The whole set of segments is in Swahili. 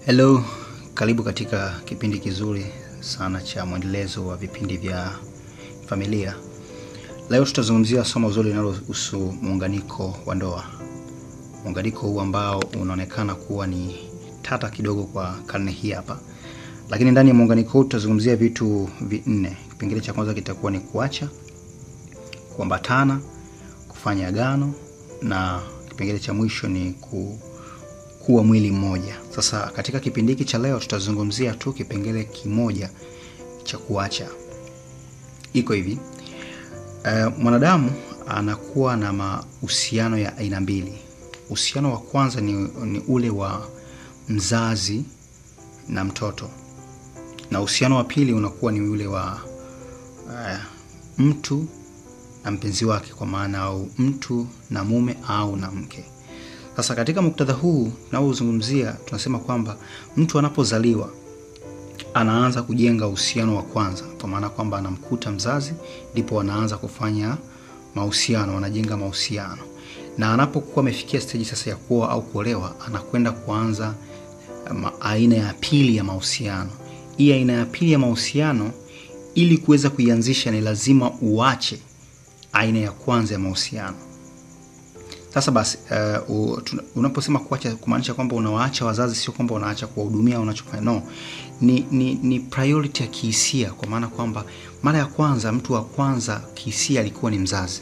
Hello, karibu katika kipindi kizuri sana cha mwendelezo wa vipindi vya familia. Leo tutazungumzia somo zuri linalohusu muunganiko wa ndoa. Muunganiko huu ambao unaonekana kuwa ni tata kidogo kwa karne hii hapa. Lakini ndani ya muunganiko huu tutazungumzia vitu vinne. Kipengele cha kwanza kitakuwa ni kuacha, kuambatana, kufanya agano, na kipengele cha mwisho ni kuwa mwili mmoja. Sasa katika kipindi hiki cha leo tutazungumzia tu kipengele kimoja cha kuacha. Iko hivi, mwanadamu anakuwa na mahusiano ya aina mbili. Uhusiano wa kwanza ni ule wa mzazi na mtoto, na uhusiano wa pili unakuwa ni ule wa mtu na mpenzi wake, kwa maana au mtu na mume au na mke. Sasa katika muktadha huu tunaozungumzia, tunasema kwamba mtu anapozaliwa anaanza kujenga uhusiano wa kwanza, kwa maana kwamba anamkuta mzazi, ndipo anaanza kufanya mahusiano, wanajenga mahusiano. Na anapokuwa amefikia stage sasa ya kuoa au kuolewa, anakwenda kuanza aina ya pili ya mahusiano. Hii aina ya pili ya mahusiano, ili kuweza kuianzisha ni lazima uache aina ya kwanza ya mahusiano. Sasa basi, unaposema kuacha kumaanisha kwamba unawaacha wazazi, sio kwamba unaacha kuwahudumia unachofanya. No, ni priority ya kihisia, kwa maana kwamba mara ya kwanza, mtu wa kwanza kihisia alikuwa ni mzazi.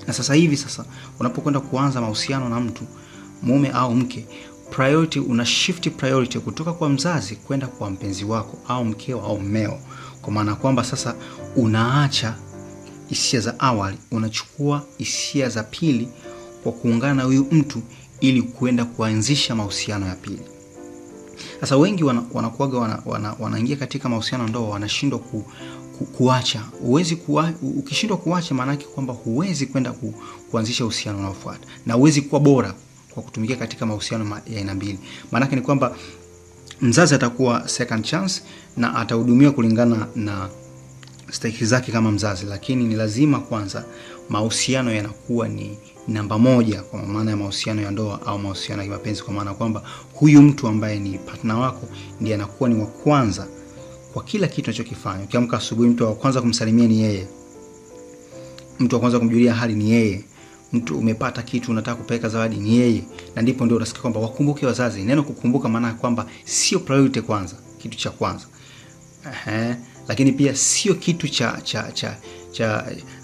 Na sasa hivi unapokwenda kuanza mahusiano na mtu, mume au mke, priority, una shift priority kutoka kwa mzazi kwenda kwa mpenzi wako au mkeo au mmeo, kwa maana kwamba sasa unaacha hisia za awali, unachukua hisia za pili kwa kuungana na huyu mtu ili kuenda kuanzisha mahusiano ya pili. Sasa wengi wanakuaga wanaingia katika mahusiano ndoa, wanashindwa kuacha. Ukishindwa kuacha, maana yake kwamba huwezi kwenda kuanzisha uhusiano unaofuata, na huwezi kuwa bora kwa kutumikia katika mahusiano ya aina mbili. Maana yake ni kwamba mzazi atakuwa second chance na atahudumiwa kulingana na stahiki zake kama mzazi, lakini ni lazima kwanza mahusiano yanakuwa ni namba moja, kwa maana ya mahusiano ya ndoa au mahusiano ya mapenzi, kwa maana kwamba huyu mtu ambaye ni partner wako ndiye anakuwa ni wa kwanza kwa kila kitu unachokifanya. Ukiamka asubuhi, mtu wa kwanza kumsalimia ni yeye, mtu wa kwanza kumjulia hali ni yeye, mtu umepata kitu unataka kupeleka zawadi ni yeye. Na ndipo ndio unasikia kwamba wakumbuke wazazi. Neno kukumbuka maana kwamba sio priority kwanza, kitu cha kwanza. Lakini pia sio kitu cha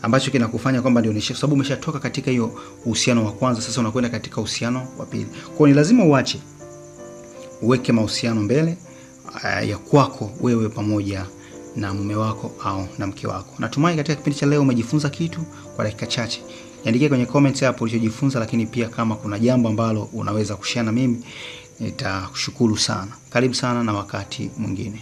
ambacho kinakufanya kwamba ndio nishe, sababu umeshatoka katika hiyo uhusiano wa kwanza, sasa unakwenda katika uhusiano wa pili. Kwa ni lazima uache, uweke mahusiano mbele ya kwako wewe pamoja na mume wako au na mke wako. Natumai katika kipindi cha leo umejifunza kitu kwa dakika chache. Niandikie kwenye comments hapo ulichojifunza, lakini pia kama kuna jambo ambalo unaweza kushare na mimi, nitakushukuru sana. Karibu sana na wakati mwingine.